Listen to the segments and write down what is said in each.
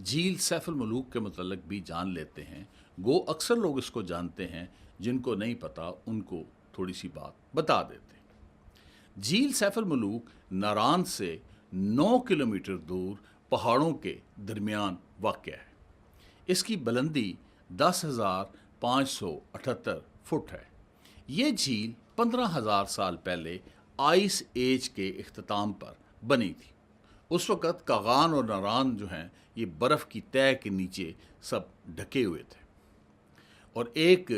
جھیل سیف الملوک کے متعلق بھی جان لیتے ہیں، گو اکثر لوگ اس کو جانتے ہیں، جن کو نہیں پتا ان کو تھوڑی سی بات بتا دیتے ہیں۔ جھیل سیف الملوک ناران سے 9 کلومیٹر دور پہاڑوں کے درمیان واقع ہے۔ اس کی بلندی 10,578 فٹ ہے۔ یہ جھیل 15,000 سال پہلے آئس ایج کے اختتام پر بنی تھی۔ اس وقت کاغان اور ناران جو ہیں یہ برف کی تہہ کے نیچے سب ڈھکے ہوئے تھے، اور ایک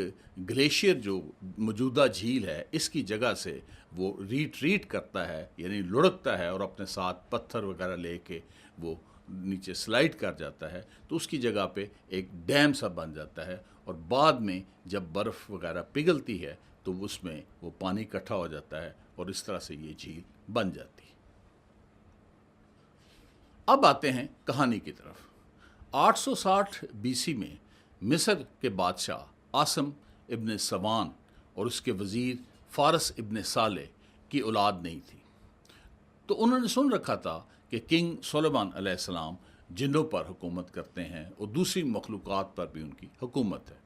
گلیشیئر جو موجودہ جھیل ہے اس کی جگہ سے وہ ریٹریٹ کرتا ہے، یعنی لڑکتا ہے اور اپنے ساتھ پتھر وغیرہ لے کے وہ نیچے سلائڈ کر جاتا ہے، تو اس کی جگہ پہ ایک ڈیم سا بن جاتا ہے، اور بعد میں جب برف وغیرہ پگھلتی ہے تو اس میں وہ پانی اکٹھا ہو جاتا ہے، اور اس طرح سے یہ جھیل بن جاتی ہے۔ اب آتے ہیں کہانی کی طرف۔ 860 BC میں مصر کے بادشاہ عاصم ابن سوان اور اس کے وزیر فارس ابن صالح کی اولاد نہیں تھی، تو انہوں نے سن رکھا تھا کہ کنگ سلیمان علیہ السلام جنوں پر حکومت کرتے ہیں اور دوسری مخلوقات پر بھی ان کی حکومت ہے۔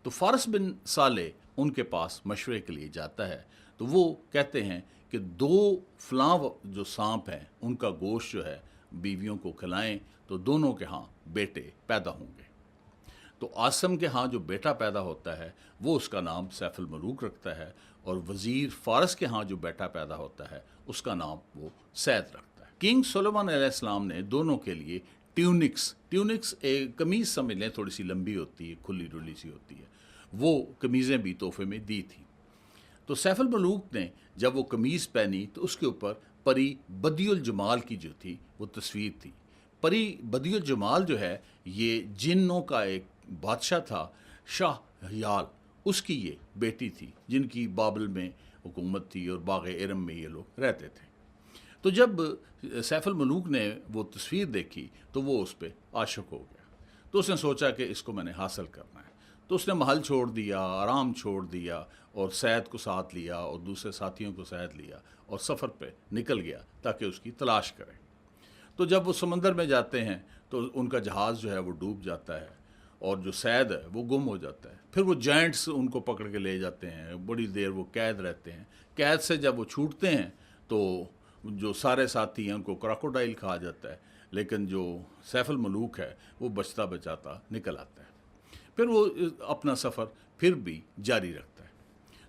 تو فارس بن صالح ان کے پاس مشورے کے لیے جاتا ہے، تو وہ کہتے ہیں کہ 2 فلاں جو سانپ ہیں ان کا گوشت جو ہے بیویوں کو کھلائیں تو دونوں کے ہاں بیٹے پیدا ہوں گے۔ تو عاصم کے ہاں جو بیٹا پیدا ہوتا ہے وہ اس کا نام سیف الملوک رکھتا ہے، اور وزیر فارس کے ہاں جو بیٹا پیدا ہوتا ہے اس کا نام وہ سید رکھتا ہے۔ کنگ سلیمان علیہ السلام نے دونوں کے لیے ٹیونکس ایک قمیض سمجھ لیں، تھوڑی سی لمبی ہوتی ہے، کھلی ڈلی سی ہوتی ہے، وہ قمیضیں بھی تحفے میں دی تھیں۔ تو سیف الملوک نے جب وہ قمیض پہنی تو اس کے اوپر پری بدی الجمال کی جو تھی وہ تصویر تھی۔ پری بدی الجمال جو ہے یہ جنوں کا ایک بادشاہ تھا، شاہ ہیال، اس کی یہ بیٹی تھی جن کی بابل میں حکومت تھی اور باغ ارم میں یہ لوگ رہتے تھے۔ تو جب سیف الملوک نے وہ تصویر دیکھی تو وہ اس پہ عاشق ہو گیا، تو اس نے سوچا کہ اس کو میں نے حاصل کرنا ہے، تو اس نے محل چھوڑ دیا، آرام چھوڑ دیا، اور سید کو ساتھ لیا اور دوسرے ساتھیوں کو ساتھ لیا اور سفر پہ نکل گیا تاکہ اس کی تلاش کریں۔ تو جب وہ سمندر میں جاتے ہیں تو ان کا جہاز جو ہے وہ ڈوب جاتا ہے، اور جو سید ہے وہ گم ہو جاتا ہے۔ پھر وہ جائنٹس ان کو پکڑ کے لے جاتے ہیں، بڑی دیر وہ قید رہتے ہیں۔ قید سے جب وہ چھوٹتے ہیں تو جو سارے ساتھی ہیں ان کو کراکوڈائل کھا جاتا ہے، لیکن جو سیف الملوک ہے وہ بچتا بچاتا نکل آتا ہے۔ پھر وہ اپنا سفر پھر بھی جاری رکھتا ہے۔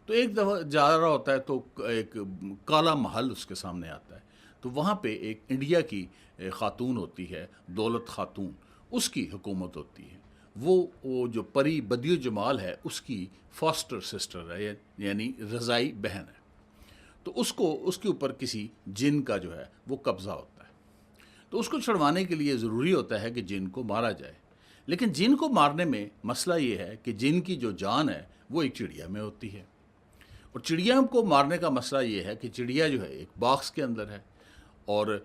تو ایک دفعہ جا رہا ہوتا ہے تو ایک کالا محل اس کے سامنے آتا ہے، تو وہاں پہ ایک انڈیا کی خاتون ہوتی ہے، دولت خاتون، اس کی حکومت ہوتی ہے۔ وہ جو پری بدی الجمال ہے اس کی فاسٹر سسٹر ہے، یعنی رضائی بہن ہے۔ تو اس کے اوپر کسی جن کا جو ہے وہ قبضہ ہوتا ہے، تو اس کو چھڑوانے کے لیے ضروری ہوتا ہے کہ جن کو مارا جائے۔ لیکن جن کو مارنے میں مسئلہ یہ ہے کہ جن کی جو جان ہے وہ ایک چڑیا میں ہوتی ہے، اور چڑیا کو مارنے کا مسئلہ یہ ہے کہ چڑیا جو ہے ایک باکس کے اندر ہے، اور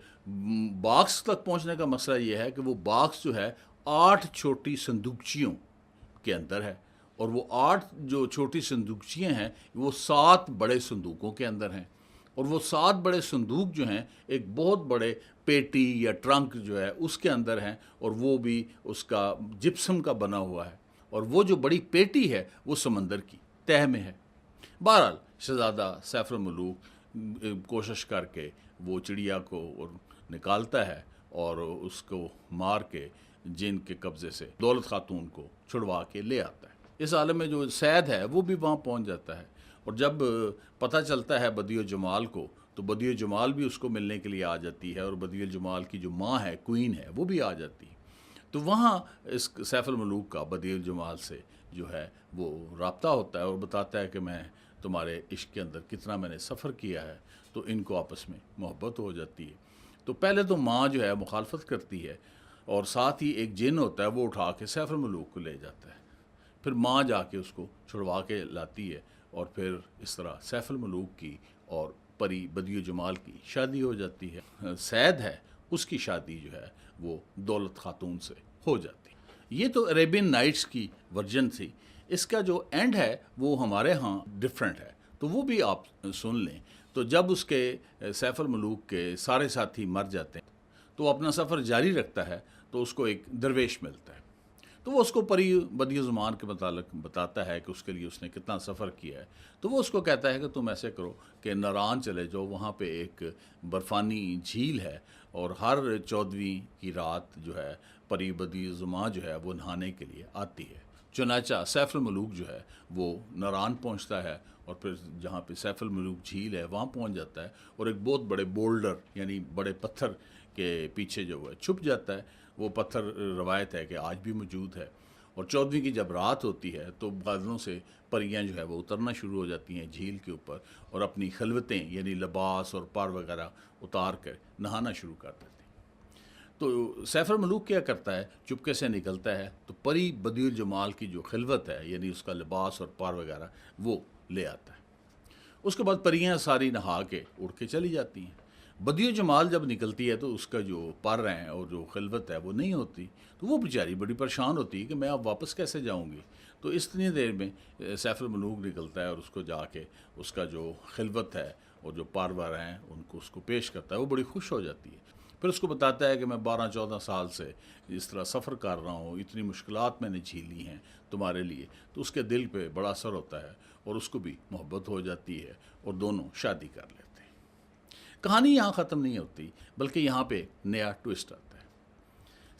باکس تک پہنچنے کا مسئلہ یہ ہے کہ وہ باکس جو ہے 8 چھوٹی صندوقچیوں کے اندر ہے، اور وہ 8 جو چھوٹی صندوقچیاں ہیں وہ 7 بڑے صندوقوں کے اندر ہیں، اور وہ 7 بڑے صندوق جو ہیں ایک بہت بڑے پیٹی یا ٹرنک جو ہے اس کے اندر ہیں، اور وہ بھی اس کا جپسم کا بنا ہوا ہے، اور وہ جو بڑی پیٹی ہے وہ سمندر کی تہہ میں ہے۔ بہرحال شہزادہ سیف الملوک کوشش کر کے وہ چڑیا کو نکالتا ہے اور اس کو مار کے جن کے قبضے سے دولت خاتون کو چھڑوا کے لے آتا ہے۔ اس عالم میں جو سید ہے وہ بھی وہاں پہنچ جاتا ہے، اور جب پتہ چلتا ہے بدی الجمال کو تو بدی الجمال بھی اس کو ملنے کے لیے آ جاتی ہے، اور بدی الجمال کی جو ماں ہے، کوئین ہے، وہ بھی آ جاتی ہے۔ تو وہاں اس سیف الملوک کا بدی الجمال سے جو ہے وہ رابطہ ہوتا ہے اور بتاتا ہے کہ میں تمہارے عشق کے اندر کتنا میں نے سفر کیا ہے، تو ان کو آپس میں محبت ہو جاتی ہے۔ تو پہلے تو ماں جو ہے مخالفت کرتی ہے، اور ساتھ ہی ایک جن ہوتا ہے وہ اٹھا کے سیف الملوک کو لے جاتا ہے، پھر ماں جا کے اس کو چھڑوا کے لاتی ہے، اور پھر اس طرح سیف الملوک کی اور پری بدی الجمال کی شادی ہو جاتی ہے۔ سید ہے اس کی شادی جو ہے وہ دولت خاتون سے ہو جاتی ہے۔ یہ تو عریبین نائٹس کی ورژن تھی، اس کا جو اینڈ ہے وہ ہمارے ہاں ڈیفرنٹ ہے، تو وہ بھی آپ سن لیں۔ تو جب اس کے سیف الملوک کے سارے ساتھی مر جاتے ہیں تو وہ اپنا سفر جاری رکھتا ہے، تو اس کو ایک درویش ملتا ہے، تو وہ اس کو پری بدی زمان کے متعلق بتاتا ہے کہ اس کے لیے اس نے کتنا سفر کیا ہے. تو وہ اس کو کہتا ہے کہ تم ایسے کرو کہ ناران چلے جاؤ، وہاں پہ ایک برفانی جھیل ہے، اور ہر 14ویں کی رات جو ہے پری بدی زمان جو ہے وہ نہانے کے لیے آتی ہے. چنانچہ سیف الملوک جو ہے وہ ناران پہنچتا ہے، اور پھر جہاں پہ سیف الملوک جھیل ہے وہاں پہنچ جاتا ہے، اور ایک بہت بڑے بولڈر یعنی بڑے پتھر کے پیچھے جو ہے چھپ جاتا ہے. وہ پتھر روایت ہے کہ آج بھی موجود ہے. اور 14ویں کی جب رات ہوتی ہے تو بادلوں سے پریاں جو ہے وہ اترنا شروع ہو جاتی ہیں جھیل کے اوپر، اور اپنی خلوتیں یعنی لباس اور پر وغیرہ اتار کر نہانا شروع کر دیتی ہیں. تو سیف الملوک کیا کرتا ہے، چپکے سے نکلتا ہے، تو پری بدی الجمال کی جو خلوت ہے یعنی اس کا لباس اور پر وغیرہ وہ لے آتا ہے. اس کے بعد پریاں ساری نہا کے اڑ کے چلی جاتی ہیں. بدی جمال جب نکلتی ہے تو اس کا جو پر ہیں اور جو خلوت ہے وہ نہیں ہوتی، تو وہ بیچاری بڑی پریشان ہوتی ہے کہ میں اب واپس کیسے جاؤں گی. تو اتنی دیر میں سیف الملوک نکلتا ہے اور اس کو جا کے اس کا جو خلوت ہے اور جو پرور ہیں ان کو اس کو پیش کرتا ہے. وہ بڑی خوش ہو جاتی ہے. پھر اس کو بتاتا ہے کہ میں 12-14 سال سے اس طرح سفر کر رہا ہوں، اتنی مشکلات میں نے جھیلی ہیں تمہارے لیے. تو اس کے دل پہ بڑا اثر ہوتا ہے اور اس کو بھی محبت ہو جاتی ہے، اور دونوں شادی کر لیتے ہیں. کہانی یہاں ختم نہیں ہوتی، بلکہ یہاں پہ نیا ٹوسٹ آتا ہے.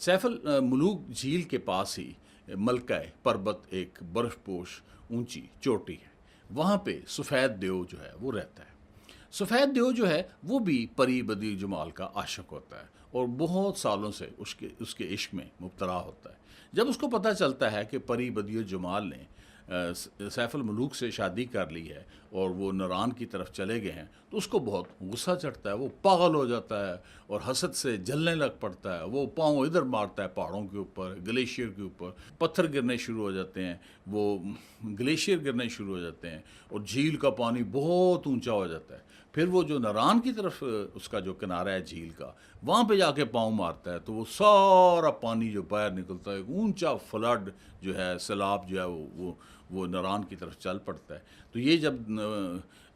سیف الملوک جھیل کے پاس ہی ملکہ پربت ایک برف پوش اونچی چوٹی ہے. وہاں پہ سفید دیو جو ہے وہ رہتا ہے. سفید دیو جو ہے وہ بھی پری بدی جمال کا عاشق ہوتا ہے، اور بہت سالوں سے اس کے عشق میں مبتلا ہوتا ہے. جب اس کو پتہ چلتا ہے کہ پری بدی جمال نے سیف الملوک سے شادی کر لی ہے اور وہ ناران کی طرف چلے گئے ہیں، تو اس کو بہت غصہ چڑھتا ہے. وہ پاگل ہو جاتا ہے اور حسد سے جلنے لگ پڑتا ہے. وہ پاؤں ادھر مارتا ہے پہاڑوں کے اوپر، گلیشیئر کے اوپر پتھر گرنے شروع ہو جاتے ہیں، وہ گلیشیئر گرنے شروع ہو جاتے ہیں، اور جھیل کا پانی بہت اونچا ہو جاتا ہے. پھر وہ جو ناران کی طرف اس کا جو کنارہ ہے جھیل کا، وہاں پہ جا کے پاؤں مارتا ہے، تو وہ سارا پانی جو باہر نکلتا ہے، ایک اونچا فلڈ جو ہے، سیلاب جو ہے وہ ناران کی طرف چل پڑتا ہے. تو یہ جب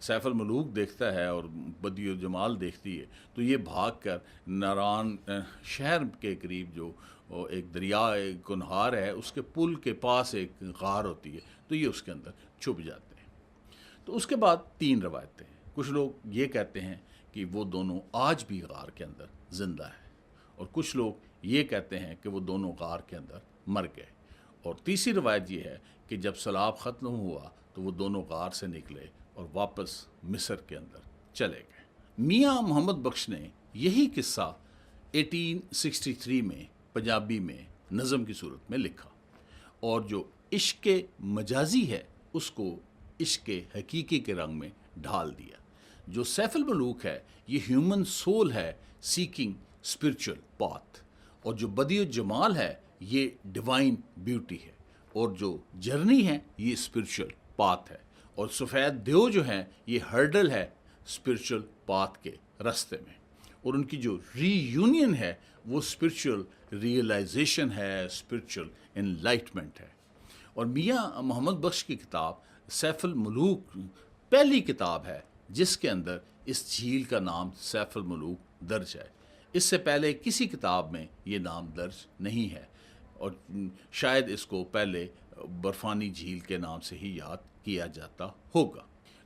سیف الملوک دیکھتا ہے اور بدی الجمال دیکھتی ہے، تو یہ بھاگ کر ناران شہر کے قریب جو ایک دریا ایک نہار ہے اس کے پل کے پاس ایک غار ہوتی ہے، تو یہ اس کے اندر چھپ جاتے ہیں. تو اس کے بعد 3 روایتیں ہیں. کچھ لوگ یہ کہتے ہیں کہ وہ دونوں آج بھی غار کے اندر زندہ ہیں، اور کچھ لوگ یہ کہتے ہیں کہ وہ دونوں غار کے اندر مر گئے. اور تیسری روایت یہ ہے کہ جب سیلاب ختم ہوا تو وہ دونوں غار سے نکلے اور واپس مصر کے اندر چلے گئے. میاں محمد بخش نے یہی قصہ 1863 میں پنجابی میں نظم کی صورت میں لکھا، اور جو عشق مجازی ہے اس کو عشق حقیقی کے رنگ میں ڈھال دیا. جو سیف الملوک ہے یہ ہیومن سول ہے سیکنگ اسپرچل پاتھ، اور جو بدی الجمال ہے یہ ڈیوائن بیوٹی ہے، اور جو جرنی ہے یہ اسپرچل پاتھ ہے، اور سفید دیو جو ہیں یہ ہرڈل ہے اسپرچل پاتھ کے رستے میں، اور ان کی جو ری یونین ہے وہ اسپرچل ریئلائزیشن ہے، اسپرچل انلائٹمنٹ ہے. اور میاں محمد بخش کی کتاب سیف الملوک پہلی کتاب ہے جس کے اندر اس جھیل کا نام سیف الملوک درج ہے. اس سے پہلے کسی کتاب میں یہ نام درج نہیں ہے، اور شاید اس کو پہلے برفانی جھیل کے نام سے ہی یاد کیا جاتا ہوگا.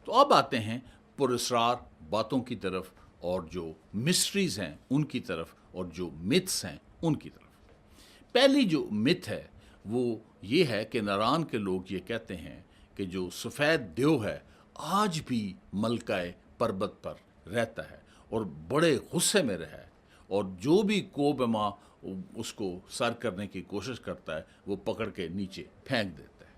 تو اب آتے ہیں پراسرار باتوں کی طرف، اور جو مسٹریز ہیں ان کی طرف، اور جو متس ہیں ان کی طرف. پہلی جو مت ہے وہ یہ ہے کہ ناران کے لوگ یہ کہتے ہیں کہ جو سفید دیو ہے آج بھی ملکہ پربت پر رہتا ہے اور بڑے غصے میں رہا ہے، اور جو بھی کوبما اس کو سر کرنے کی کوشش کرتا ہے وہ پکڑ کے نیچے پھینک دیتا ہے.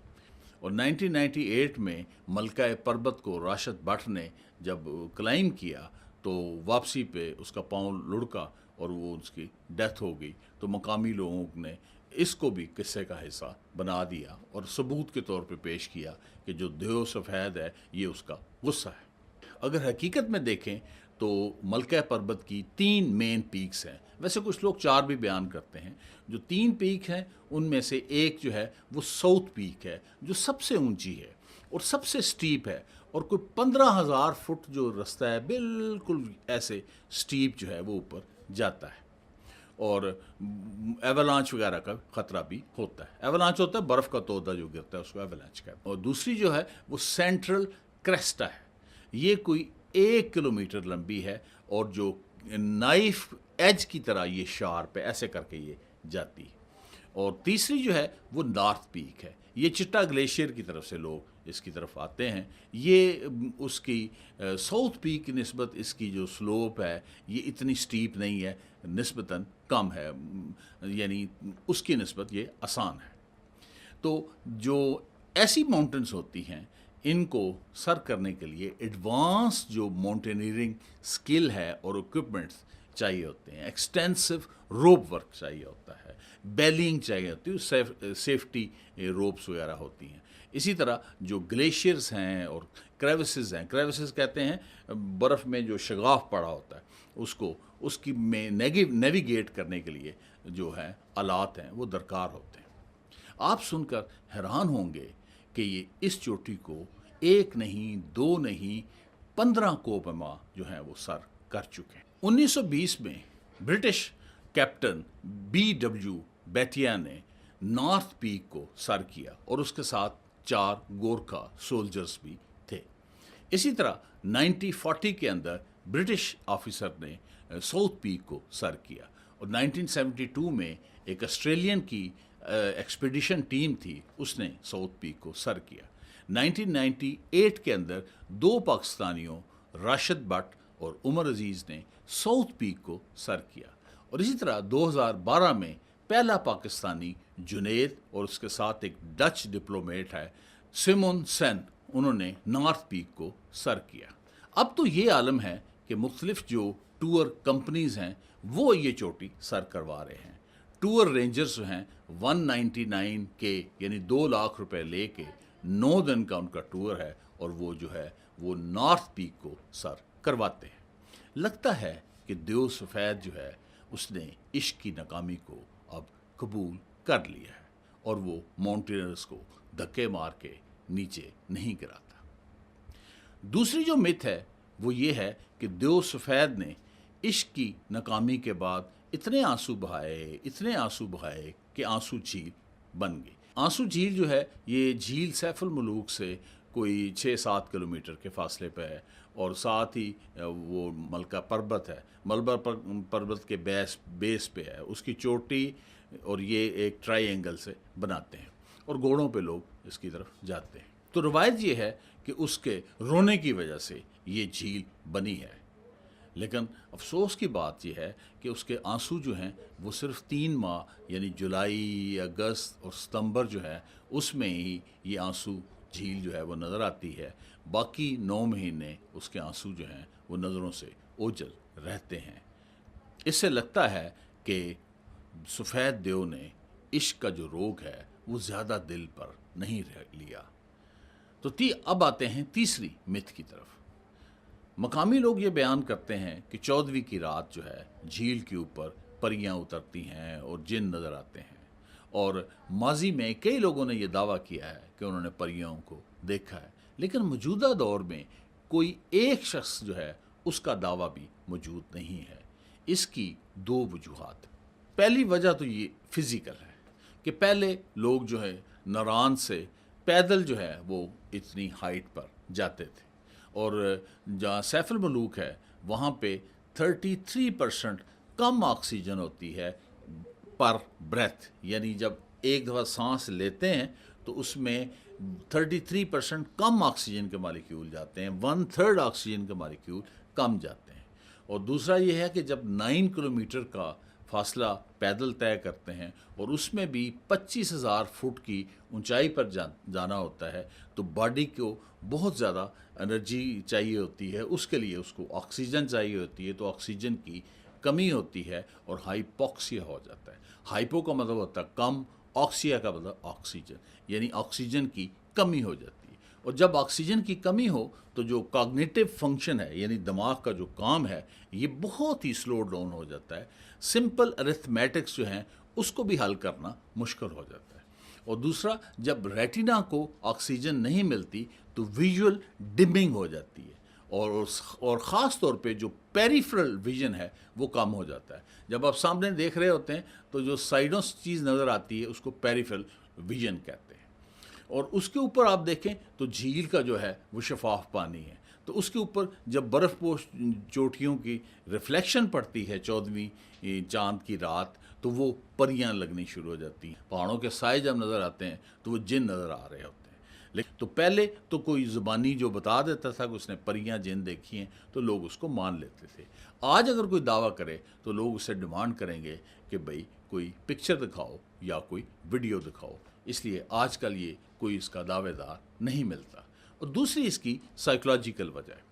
اور 1998 میں ملکہ پربت کو راشد بٹ نے جب کلائم کیا تو واپسی پہ اس کا پاؤں لڑکا اور وہ اس کی ڈیتھ ہو گئی. تو مقامی لوگوں نے اس کو بھی قصے کا حصہ بنا دیا اور ثبوت کے طور پہ پیش کیا کہ جو دیو سفید ہے یہ اس کا غصہ ہے. اگر حقیقت میں دیکھیں تو ملکہ پربت کی 3 مین پیکس ہیں. ویسے کچھ لوگ 4 بھی بیان کرتے ہیں. جو 3 پیک ہیں ان میں سے ایک جو ہے وہ ساؤتھ پیک ہے جو سب سے اونچی ہے اور سب سے سٹیپ ہے، اور کوئی 15,000 فٹ جو رستہ ہے بالکل ایسے سٹیپ جو ہے وہ اوپر جاتا ہے. اور ایولانچ وغیرہ کا خطرہ بھی ہوتا ہے. ایولانچ ہوتا ہے برف کا تودہ جو گرتا ہے اس کو ایولانچ کہتے ہیں. اور دوسری جو ہے وہ سینٹرل کریسٹا ہے. یہ کوئی 1 کلومیٹر لمبی ہے اور جو نائف ایج کی طرح یہ شارپ ہے، ایسے کر کے یہ جاتی ہے. اور تیسری جو ہے وہ نارتھ پیک ہے. یہ چٹا گلیشیئر کی طرف سے لوگ اس کی طرف آتے ہیں. یہ اس کی ساؤتھ پیک کی نسبت اس کی جو سلوپ ہے یہ اتنی سٹیپ نہیں ہے، نسبتاً کم ہے، یعنی اس کی نسبت یہ آسان ہے. تو جو ایسی ماؤنٹنز ہوتی ہیں ان کو سر کرنے کے لیے ایڈوانس جو ماؤنٹینئرنگ سکل ہے اور اکوپمنٹس چاہیے ہوتے ہیں. ایکسٹینسو روپ ورک چاہیے ہوتا ہے، بیلنگ چاہیے ہوتی ہے، سیفٹی روپس وغیرہ ہوتی ہیں. اسی طرح جو گلیشیئرز ہیں اور کریوسز ہیں، کریوسز کہتے ہیں برف میں جو شگاف پڑا ہوتا ہے اس کی میں نیویگیٹ کرنے کے لیے جو ہے آلات ہیں وہ درکار ہوتے ہیں. آپ سن کر حیران ہوں گے کہ یہ اس چوٹی کو 1 نہیں 2 نہیں 15 کوپما جو ہیں وہ سر کر چکے ہیں. 1920 میں برٹش کیپٹن BW بیٹیا نے نارتھ پیک کو سر کیا اور اس کے ساتھ 4 گورکھا سولجرز بھی تھے. اسی طرح 1940 کے اندر برٹش آفیسر نے ساؤتھ پیک کو سر کیا اور 1972 میں ایک آسٹریلین کی ایکسپیڈیشن ٹیم تھی، اس نے ساؤتھ پیک کو سر کیا. 1998 کے اندر 2 پاکستانیوں راشد بٹ اور عمر عزیز نے ساؤتھ پیک کو سر کیا. اور اسی طرح 2012 میں پہلا پاکستانی جنید اور اس کے ساتھ ایک ڈچ ڈپلومیٹ ہے سیمون سین، انہوں نے نارتھ پیک کو سر کیا. اب تو یہ عالم ہے کہ مختلف جو ٹور کمپنیز ہیں وہ یہ چوٹی سر کروا رہے ہیں. ٹور رینجرز جو ہیں 199 کے یعنی 2 لاکھ روپے لے کے 9 دن کا ان کا ٹور ہے اور وہ جو ہے وہ نارتھ پیک کو سر کرواتے ہیں. لگتا ہے کہ دیو سفید جو ہے اس نے عشق کی ناکامی کو اب قبول کر لیا ہے اور وہ ماؤنٹینرز کو دھکے مار کے نیچے نہیں گراتا. دوسری جو مت ہے وہ یہ ہے کہ دیو سفید نے عشق کی ناکامی کے بعد اتنے آنسو بہائے کہ آنسو جھیل بن گئی. آنسو جھیل جو ہے یہ جھیل سیف الملوک سے کوئی 6-7 کلومیٹر کے فاصلے پہ ہے اور ساتھ ہی وہ ملکہ پربت ہے، ملبہ پربت کے بیس پہ ہے. اس کی چوٹی اور یہ ایک ٹرائی اینگل سے بناتے ہیں اور گھوڑوں پہ لوگ اس کی طرف جاتے ہیں. تو روایت یہ ہے کہ اس کے رونے کی وجہ سے یہ جھیل بنی ہے. لیکن افسوس کی بات یہ ہے کہ اس کے آنسو جو ہیں وہ صرف 3 ماہ یعنی جولائی، اگست اور ستمبر جو ہے اس میں ہی یہ آنسو جھیل جو ہے وہ نظر آتی ہے. باقی 9 مہینے اس کے آنسو جو ہیں وہ نظروں سے اوجھل رہتے ہیں. اس سے لگتا ہے کہ سفید دیو نے عشق کا جو روگ ہے وہ زیادہ دل پر نہیں لیا. تو اب آتے ہیں تیسری مت کی طرف. مقامی لوگ یہ بیان کرتے ہیں کہ 14ویں کی رات جو ہے جھیل کے اوپر پریاں اترتی ہیں اور جن نظر آتے ہیں. اور ماضی میں کئی لوگوں نے یہ دعویٰ کیا ہے کہ انہوں نے پریوں کو دیکھا ہے، لیکن موجودہ دور میں کوئی ایک شخص جو ہے اس کا دعویٰ بھی موجود نہیں ہے. اس کی 2 وجوہات. پہلی وجہ تو یہ فزیکل ہے کہ پہلے لوگ جو ہے ناران سے پیدل جو ہے وہ اتنی ہائٹ پر جاتے تھے اور جہاں سیف الملوک ہے وہاں پہ 33% کم آکسیجن ہوتی ہے پر بریتھ، یعنی جب ایک دفعہ سانس لیتے ہیں تو اس میں 33% کم آکسیجن کے مالیکیول جاتے ہیں، 1/3 آکسیجن کے مالیکیول کم جاتے ہیں. اور دوسرا یہ ہے کہ جب 9 کلومیٹر کا فاصلہ پیدل طے کرتے ہیں اور اس میں بھی 25,000 فٹ کی اونچائی پر جانا ہوتا ہے تو باڈی کو بہت زیادہ انرجی چاہیے ہوتی ہے. اس کے لیے اس کو آکسیجن چاہیے ہوتی ہے، تو آکسیجن کی کمی ہوتی ہے اور ہائپوکسیا ہو جاتا ہے. ہائپو کا مطلب ہوتا ہے کم، آکسیا کا مطلب آکسیجن، یعنی آکسیجن کی کمی ہو جاتی ہے. اور جب آکسیجن کی کمی ہو تو جو کاگنیٹو فنکشن ہے یعنی دماغ کا جو کام ہے یہ بہت ہی سلو ڈاؤن ہو جاتا ہے. سمپل ارتھمیٹکس جو ہیں اس کو بھی حل کرنا مشکل ہو جاتا ہے. اور دوسرا جب ریٹینا کو آکسیجن نہیں ملتی تو ویژول ڈمنگ ہو جاتی ہے اور خاص طور پہ جو پیریفرل ویژن ہے وہ کم ہو جاتا ہے. جب آپ سامنے دیکھ رہے ہوتے ہیں تو جو سائڈوں سے چیز نظر آتی ہے اس کو پیریفرل ویژن کہتے ہیں. اور اس کے اوپر آپ دیکھیں تو جھیل کا جو ہے وہ شفاف پانی ہے, تو اس کے اوپر جب برف پوش چوٹیوں کی ریفلیکشن پڑتی ہے 14ویں چاند کی رات, تو وہ پریاں لگنی شروع ہو جاتی ہیں. پہاڑوں کے سائے جب نظر آتے ہیں تو وہ جن نظر آ رہے ہوتے ہیں. لیکن تو پہلے تو کوئی زبانی جو بتا دیتا تھا کہ اس نے پریاں جن دیکھی ہیں تو لوگ اس کو مان لیتے تھے. آج اگر کوئی دعویٰ کرے تو لوگ اسے ڈیمانڈ کریں گے کہ بھئی کوئی پکچر دکھاؤ یا کوئی ویڈیو دکھاؤ. اس لیے آج کل یہ کوئی اس کا دعوے دار نہیں ملتا. اور دوسری اس کی سائیکولوجیکل وجہ ہے.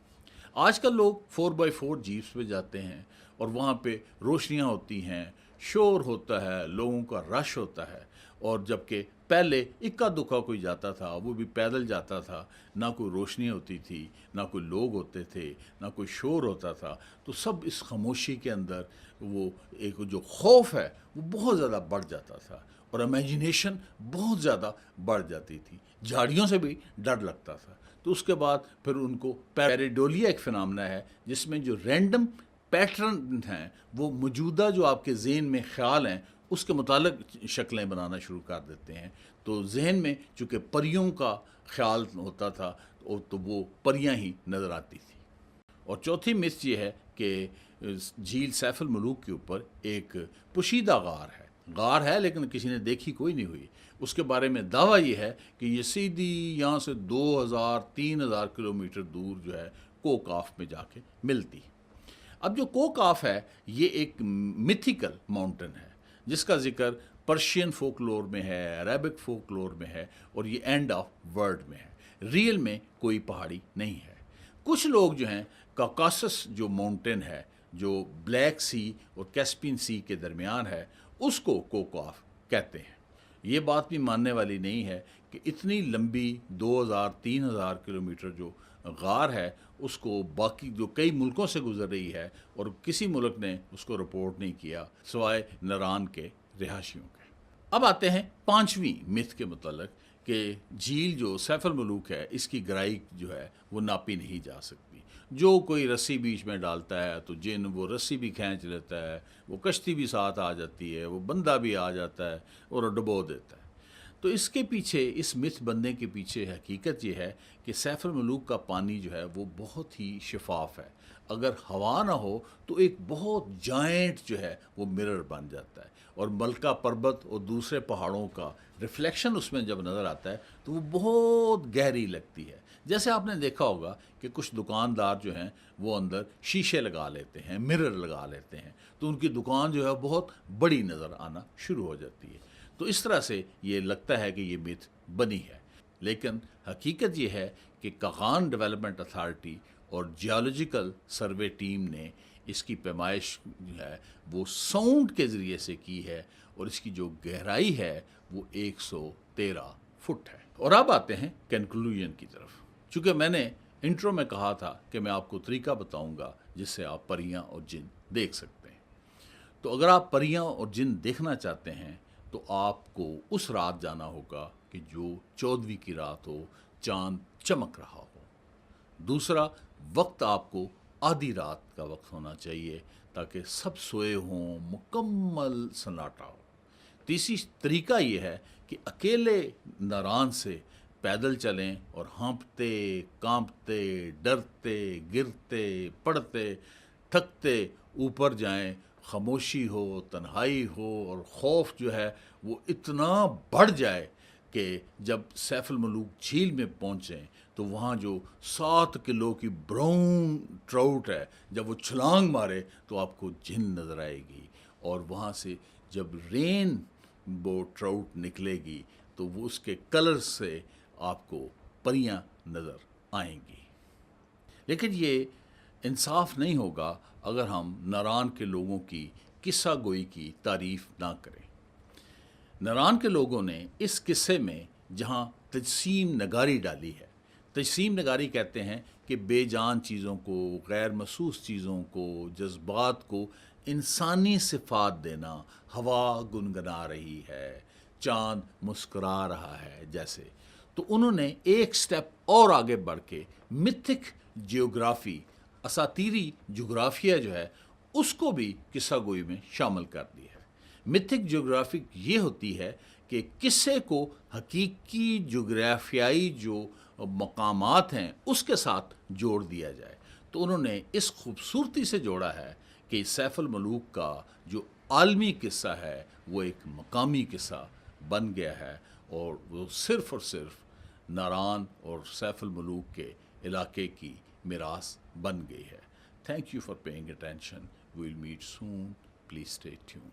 آج کل لوگ 4x4 جیپس پہ جاتے ہیں اور وہاں پہ روشنیاں ہوتی ہیں, شور ہوتا ہے, لوگوں کا رش ہوتا ہے. اور جبکہ پہلے اکا دکا کوئی جاتا تھا, وہ بھی پیدل جاتا تھا, نہ کوئی روشنی ہوتی تھی, نہ کوئی لوگ ہوتے تھے, نہ کوئی شور ہوتا تھا. تو سب اس خاموشی کے اندر وہ ایک جو خوف ہے وہ بہت زیادہ بڑھ جاتا تھا, اور امیجنیشن بہت زیادہ بڑھ جاتی تھی. جھاڑیوں سے بھی ڈر لگتا تھا. تو اس کے بعد پھر ان کو پیریڈولیا ایک فنامنا ہے جس میں جو رینڈم پیٹرن ہیں وہ موجودہ جو آپ کے ذہن میں خیال ہیں اس کے متعلق شکلیں بنانا شروع کر دیتے ہیں. تو ذہن میں چونکہ پریوں کا خیال ہوتا تھا تو وہ پریاں ہی نظر آتی تھی. اور چوتھی مس یہ ہے کہ جھیل سیف الملوک کے اوپر ایک پوشیدہ غار ہے لیکن کسی نے دیکھی کوئی نہیں ہوئی. اس کے بارے میں دعویٰ یہ ہے کہ یہ سیدھی یہاں سے 2000-3000 کلومیٹر دور جو ہے کوک آف میں جا کے ملتی. اب جو کوک آف ہے یہ ایک میتھیکل ماؤنٹن ہے جس کا ذکر پرشین فولکلور میں ہے, عربک فولکلور میں ہے, اور یہ اینڈ آف ورلڈ میں ہے. ریئل میں کوئی پہاڑی نہیں ہے. کچھ لوگ جو ہیں کاکاسس جو ماؤنٹین ہے جو بلیک سی اور کیسپین سی کے درمیان ہے اس کو کوک آف کہتے ہیں. یہ بات بھی ماننے والی نہیں ہے کہ اتنی لمبی 2000-3000 کلومیٹر جو غار ہے اس کو باقی جو کئی ملکوں سے گزر رہی ہے اور کسی ملک نے اس کو رپورٹ نہیں کیا سوائے ناران کے رہائشیوں کے. اب آتے ہیں 5ویں متھ کے متعلق کہ جھیل جو سیف الملوک ہے اس کی گہرائی جو ہے وہ ناپی نہیں جا سکتی. جو کوئی رسی بیچ میں ڈالتا ہے تو جن وہ رسی بھی کھینچ لیتا ہے, وہ کشتی بھی ساتھ آ جاتی ہے, وہ بندہ بھی آ جاتا ہے اور ڈبو دیتا ہے. تو اس کے پیچھے, اس متھ بننے کے پیچھے حقیقت یہ ہے کہ سیف الملوک کا پانی جو ہے وہ بہت ہی شفاف ہے. اگر ہوا نہ ہو تو ایک بہت جائنٹ جو ہے وہ مرر بن جاتا ہے, اور ملکہ پربت اور دوسرے پہاڑوں کا ریفلیکشن اس میں جب نظر آتا ہے تو وہ بہت گہری لگتی ہے. جیسے آپ نے دیکھا ہوگا کہ کچھ دکاندار جو ہیں وہ اندر شیشے لگا لیتے ہیں, مرر لگا لیتے ہیں, تو ان کی دکان جو ہے بہت بڑی نظر آنا شروع ہو جاتی ہے. تو اس طرح سے یہ لگتا ہے کہ یہ متھ بنی ہے. لیکن حقیقت یہ ہے کہ کاغان ڈیولپمنٹ اتھارٹی اور جیولوجیکل سروے ٹیم نے اس کی پیمائش جو ہے وہ ساؤنڈ کے ذریعے سے کی ہے, اور اس کی جو گہرائی ہے وہ 113 فٹ ہے. اور اب آتے ہیں کنکلوژن کی طرف. چونکہ میں نے انٹرو میں کہا تھا کہ میں آپ کو طریقہ بتاؤں گا جس سے آپ پریاں اور جن دیکھ سکتے ہیں. تو اگر آپ پریاں اور جن دیکھنا چاہتے ہیں تو آپ کو اس رات جانا ہوگا کہ جو 14ویں کی رات ہو, چاند چمک رہا ہو. دوسرا وقت آپ کو آدھی رات کا وقت ہونا چاہیے تاکہ سب سوئے ہوں, مکمل سناٹا ہو. تیسری طریقہ یہ ہے کہ اکیلے ناران سے پیدل چلیں اور ہانپتے, کانپتے, ڈرتے, گرتے, پڑتے, تھکتے اوپر جائیں. خاموشی ہو, تنہائی ہو, اور خوف جو ہے وہ اتنا بڑھ جائے کہ جب سیف الملوک جھیل میں پہنچیں تو وہاں جو 7 کلو کی براؤن ٹراؤٹ ہے جب وہ چھلانگ مارے تو آپ کو جن نظر آئے گی, اور وہاں سے جب رین بو ٹراؤٹ نکلے گی تو وہ اس کے کلر سے آپ کو پریاں نظر آئیں گی. لیکن یہ انصاف نہیں ہوگا اگر ہم ناران کے لوگوں کی قصہ گوئی کی تعریف نہ کریں. ناران کے لوگوں نے اس قصے میں جہاں تجسیم نگاری ڈالی ہے, تجسیم نگاری کہتے ہیں کہ بے جان چیزوں کو, غیر محسوس چیزوں کو, جذبات کو انسانی صفات دینا. ہوا گنگنا رہی ہے, چاند مسکرا رہا ہے جیسے. تو انہوں نے ایک سٹیپ اور آگے بڑھ کے متھک جیوگرافی، اساطیری جغرافیہ جو ہے اس کو بھی قصہ گوئی میں شامل کر دیا ہے۔ متھک جغرافی یہ ہوتی ہے کہ قصے کو حقیقی جغرافیائی جو مقامات ہیں اس کے ساتھ جوڑ دیا جائے۔ تو انہوں نے اس خوبصورتی سے جوڑا ہے کہ سیف الملوک کا جو عالمی قصہ ہے وہ ایک مقامی قصہ بن گیا ہے، اور وہ صرف اور صرف ناران اور سیف الملوک کے علاقے کی میراث بن گئی ہے۔ Thank you for paying attention. We'll meet soon. Please stay tune.